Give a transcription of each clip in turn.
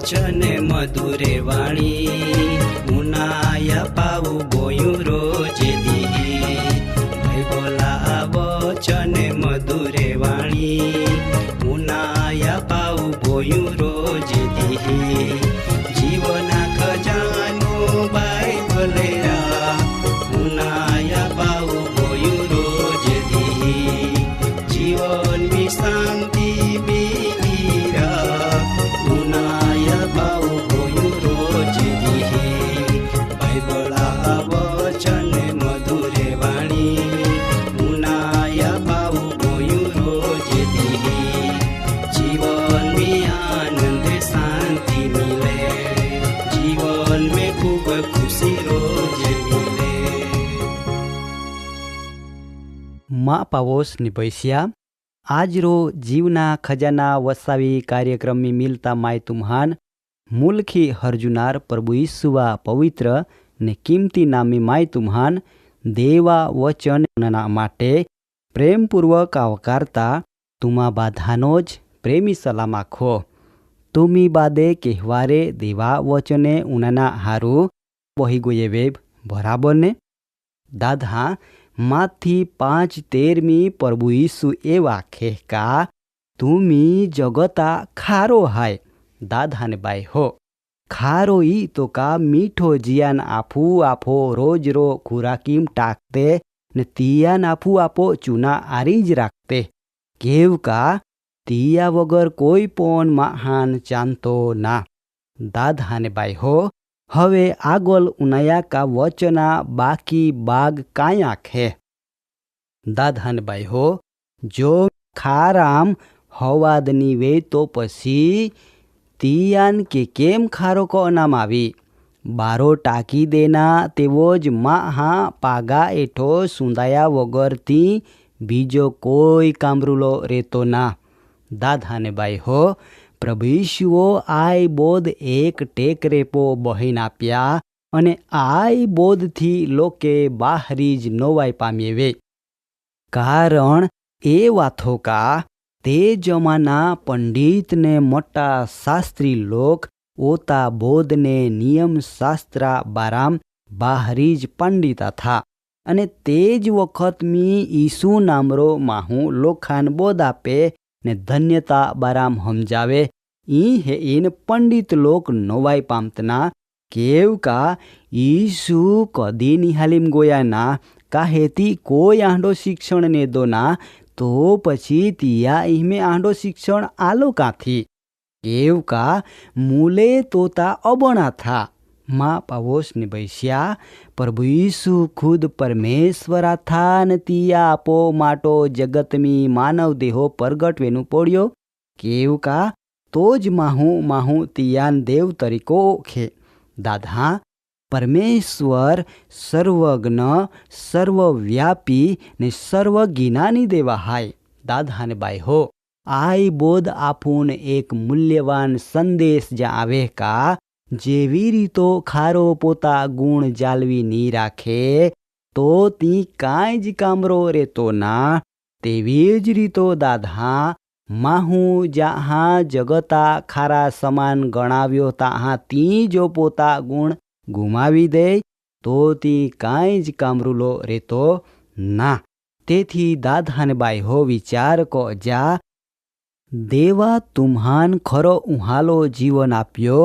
वचन मधुरे वाणी उनाया पाऊ बोयू रोज दी भाई बोला वचन मधुरे वाणी उनाया पाऊ बोयू रोज दी जीवना खजानो बाइबल उनाया पाऊ बोयू रोज दी जीवन में शांति मिलीरा उनाया पाऊ बोयू रोज दी बाइबल वचन मधुरे वाणी उनाया पाऊ बोयू रोज दी जीवन में आनंद शांति मिले जीवन में खूब खुशी रोज मिले। માં પાવોસ નિભૈસ્યા આજરો જીવના ખજાના વસાવી કાર્યક્રમની મિલતા માય તુમ્હાન મુલખી હરજુનાર પ્રભુ ઈસુવા પવિત્ર ને કિંમતી નામી માય તુમ્હાન દેવા વચનના માટે પ્રેમપૂર્વક આવકારતા તુમા બાધાનો જ પ્રેમી સલામ આખો તુમી બાદે કહેવારે દેવા વચને ઉનાના હારું વહી ગોયે વેબ બરાબર ને દાદા माथी 5:13 प्रभु यीशु एवा खेका तुमी जगता खारो हाय दादा ने बाई हो खारो ई तो का मीठो जियान आफू आफो रोज रो खुराकीम टाकते ने तियान आफू आपो चूना आरीज राखते केव का तिया वगर कोई पण महान चांतो ना दादा ने बाई हो हवे आगोल उनाया का वचना बाकी बाग काया खे दाधान बाई हो जो खाराम हवादनी वे तो पसी तियान के केम खारो को अनाम आवी बारो टाकी देना तेवोज महा पागा एठो सुंदाया वगरती बीजो कोई कामरूलो रेतो ना दाधाने बाई हो प्रभु यीशुओ आय बोध एक टेक रेपो बहीन आप्या अने आय बोध थी लोके बाहरीज नोवाई पाम्ये कारण ए वाथो का ते जमाना पंडित ने मोटा शास्त्री लोग ओता बोध ने नियम शास्त्रा बाराम बाहरीज पंडिता था अने तेज वखत मी ईसु नामरो माहू लोखान बोध आपे ने धन्यता बाराम हमजावे ई हे इन पंडित लोक नोवाई पामतना केव का ईसु कदी निहालीम गोया ना काहेती कोई आंडो शिक्षण ने दो ना तो पछी तिया इहमे आंडो शिक्षण आलो काथी केव का मूले तोता अबणा था माँ पावोस ने बैस्या प्रभु यीशु खुद परमेश्वरा था न तिया आपो माटो जगत में मानव देहो प्रगट वेनु पड्यो केव का तोज माहू माहू तियान देव तरीको खे दादा परमेश्वर सर्वज्ञ सर्वव्यापी ने सर्वज्ञानी देवा हाय दादा ने बाई हो आई बोध आपून एक मूल्यवान संदेश जा आवे का जेवी रीतो खारो पोता गुण जालवी नी राखे तो ती कांई ज कामरो रेतो ना तेवी ज रीतो दादा माहू जहाँ जगता खारा समान गणाव्यो तहाँ ती जो पोता गुण गुमावी दे तो ती कांई ज कामरूलो रेतो ना तेथी दादाने बाई हो विचार को जा देवा तुम्हान खरो उहालो जीवन आप्यो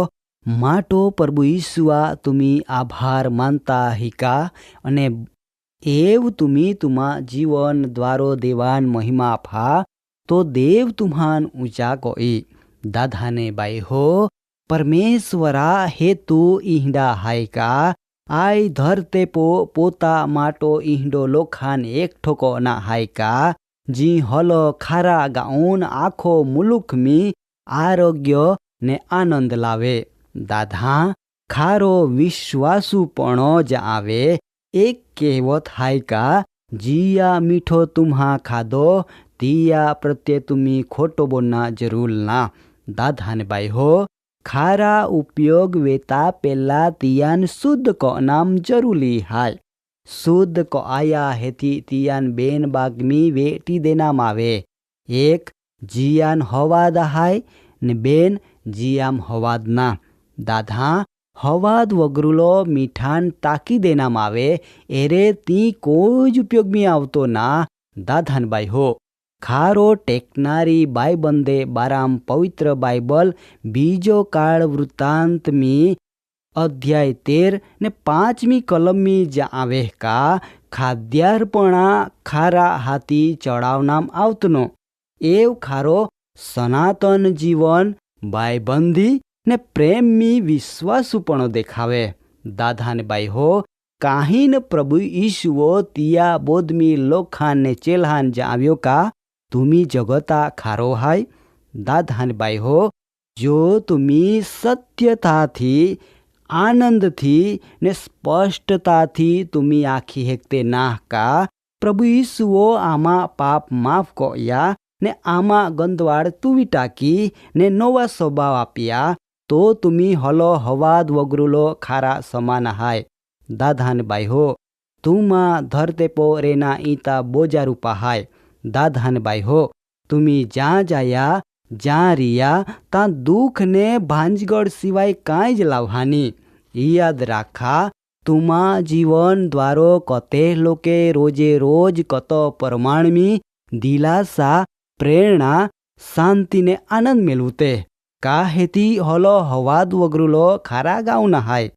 माटो प्रभु ईसुआ तुमी आभार मानता हिका अने एव तुमी तुमा जीवन द्वारो देवान महिमा फा तो देव तुम्हान ऊंचा कोई दादाने बाई हो परमेश्वरा हेतु इहडा हायका आई धरते पोता माटो इहडो लोखान एक ठोको ना हायका जी हलो खारा गाउन आखो मुलुक में आरोग्य ने आनंद लावे दादा खारो विश्वासुपणो ज आवे एक कहेवत हायका जिया मीठो तुम्हा खादो तिया प्रत्ये तुमी खोटो बोलना जरूर ना दादा ने बाई हो खारा उपयोग वेता पेला तियान शुद्ध को नाम जरूरी हाय शुद्ध को आया हेती तियान बेन बागमी वेटी देना मावे एक जियान हवा दहाय ने बेन जी आम हवादना दाधा हवाद वगरुलो मीठान ताकी देनाम आवे एरे ती कोई ज उपयोग में आवतो ना दाधान बाई हो। खारो टेकनारी बाई बंदे बाराम पवित्र बाइबल बीजो काळ वृत्तांत में अध्याय 13 ने 5મી कलम में जा आवे का खाद्यार्पणा खारा हाथी चढ़ावनाम आवतनो एव खारो सनातन जीवन बायबंधी ने प्रेम में विश्वासुपणो देखावे। दादा ने बाई हो काहीन प्रभु ईशुओ तिया बोधमी लोखान ने चेल्हान जाव्यो का तुमी जगता खारो हाय। दादा ने बाई हो जो तुमी सत्यता थी आनंद थी ने स्पष्टता थी तुमी आखी हेकते नाह का प्रभु ईशुओ आमा पाप माफ को या ने आमा गंदवाड़ तुवी टाकी ने नवा स्वभाव आपिया तो तुमी हलो हवाद वगरुलो खारा समान हाय। दादा ने बाई हो तुमा धरते पो रेना ईता बोजा रूपा हाय। दादा ने बाई हो तुमी जा जाया जा रिया ता दुख ने भांजगढ़ सिवाय कांई ज लावहानी। याद राखा तुमा जीवन द्वारो कते लोके रोजे रोज कत परमाणमी दिलासा प्रेरणा शांति ने आनंद मेलुते का हेती हलो हवाद वगरुलो खारा गाउना हाय।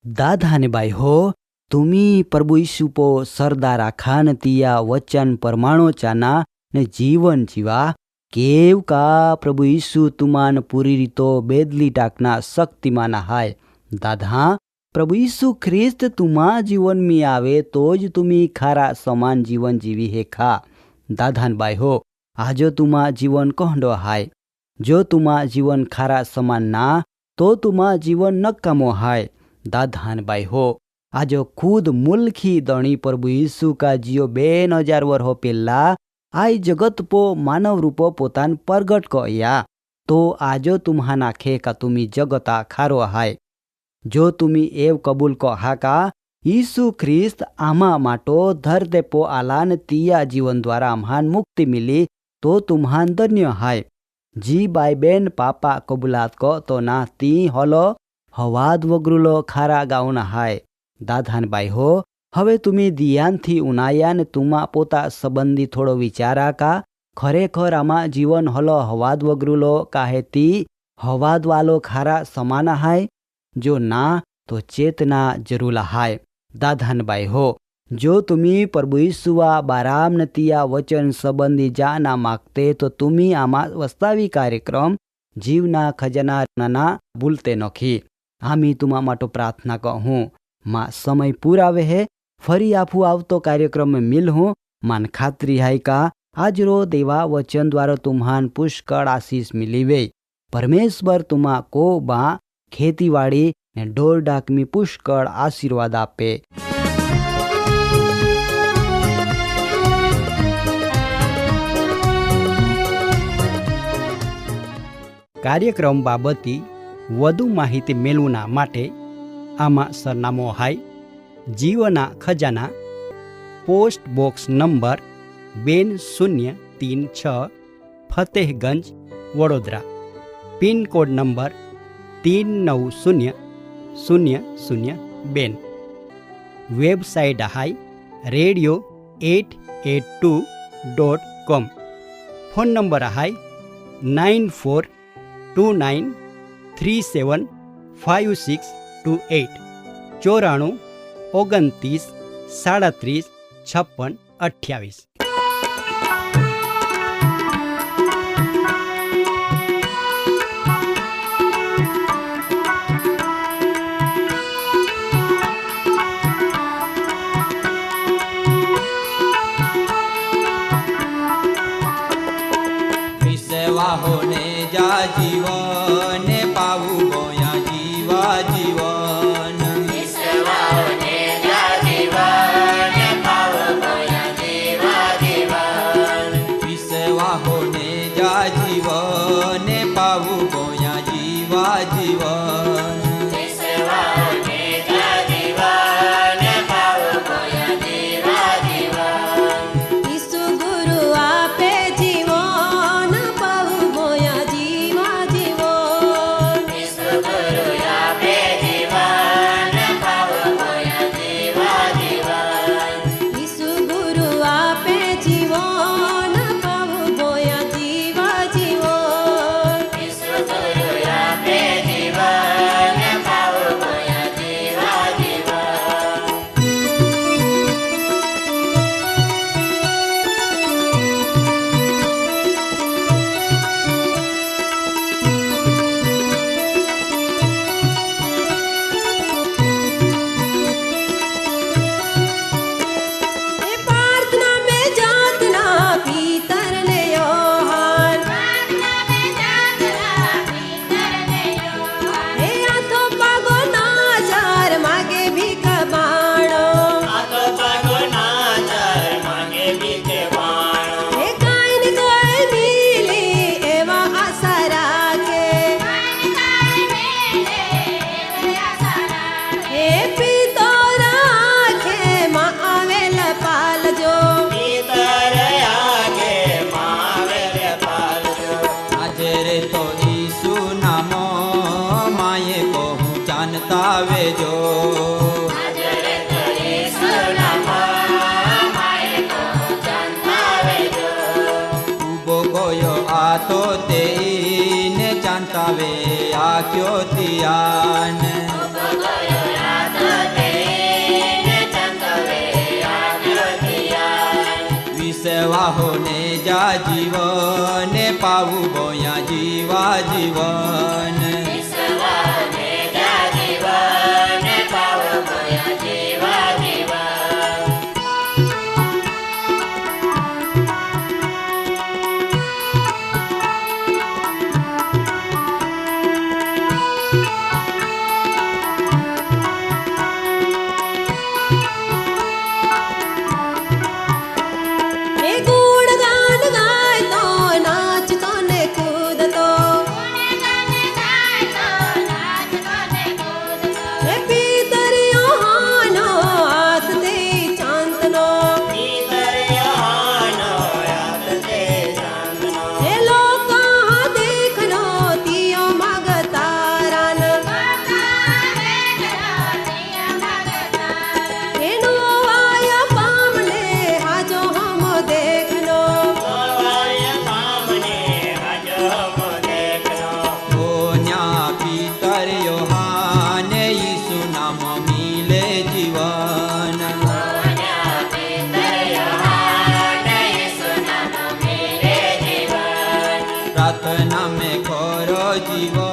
दादा ने बाई हो तुमी प्रभु ईशु पो सरदा राखान तिया वचन परमाणो चाना ने जीवन जीवा केव का प्रभु ईशु तुमान पूरी रीतो बेदली टाकना शक्तिमान हाय। दादा प्रभु ईशु ख्रिस्त तुमा जीवन में आवे तो ज तुमी खारा समान जीवन जीवी हे खा। दादा बाई हो आजो तुमा जीवन कहंडो हाय। जो तुमा जीवन खारा समान ना तो तुमा जीवन नकामो हाय। दादा बाई हो आजो खुद मुल्खी दणी प्रभु ईशु का जियो 2000 वर हो पेला आई जगत पो मानव रूपो पोतान प्रगट कया तो आजो तुम्हा नाखे का तुमी जगता खारो हाय। जो तुमी एव कबूल कहा का यीशु ख्रिस्त आमा माटो धरते पो आलान तिया जीवन द्वारा आम्हान मुक्ति मिली तो तुम्हान धन्य हाय। जी बाई बेन पापा कबूलात को तो ना ती हलो हवाद वगरुलो खारा गाउना हाय। दादा बाई हो हवे तुमी दियान थी उनाया ने तुमा पोता संबंधी थोड़ो विचारा का खरेखर आमा जीवन हलो हवाद वगरुलो काहे ती हवाद वालो खारा समाना हाय। जो ना तो चेतना जरूला हाय। दादा बाई हो जो तुमी प्रभु ईशुआ बाराम नतिया वचन संबंधी जाना मागते तो तुमी आमा वास्तवी कार्यक्रम जीवना खजाना नाना भूलते नखी। आमी तुमा माटो प्रार्थना कहूँ मा समय पुरावे है फरी आफू आवतो कार्यक्रम में मिल हूँ मान खात्री है का आज रो देवा वचन द्वारा तुम्हान पुष्कळ आशीष मिलीवे। परमेश्वर तुमा को बा खेतीवाड़ी ने ढोर डाक में पुष्कळ आशीर्वाद आपे। कार्यक्रम बाबती વધુ માહિતી મેળવના માટે આમાં સરનામો હાય જીવના ખજાના post box number 2036 Fatehganj Vadodara pincode number 390002 website હાય radio882.com ફોન નંબર હાય 9429375628 94 29 37 56 28। होने जा जीवन पाऊ गोया जीवा जीवन होने जा जीवन पाऊ गोया जीवा जीवन विश्वा होने जा जीवन पाऊ गोया जीवा जीवन होने जा जीवन पाऊ गोया जीवा जीवन ईसु गुरु आपे जीवन पाऊ गोया जीवा जीवन વેજો હાજર કરી સુનામાં માય કો જાણતા વેજો ઉભો ગયો આ તો તેને ચાંતાવે આ ક્યો તિયાન ગયો રાત તેને ચંદવે આવ્યો દિયા વિસવાહો ને જા જીવને પાવું ગોયા જીવા જીવન વિસવાને જા જીવન પાવ ગયા જીવા જીવન એ ગુણગાન ગાયતો નાચતો ને કૂદતો એ પિતરિયો હાનો હાથથી ચાંદનો દરિયાનો યાદ તે ચાંદનો એ લોકા દેખનો તિયો મગતારાન એનો આયા પામને હાજો હમ દેખનો વાય સામને હાજો મો દેખનો ગોન્યા પિતર યોહાને ઈસુ નામ મિલે જીવન કોન્યા પિતરિયાને ઈસુ નામ મિલે જીવન પ્રાર્થના મેં કરો જીવન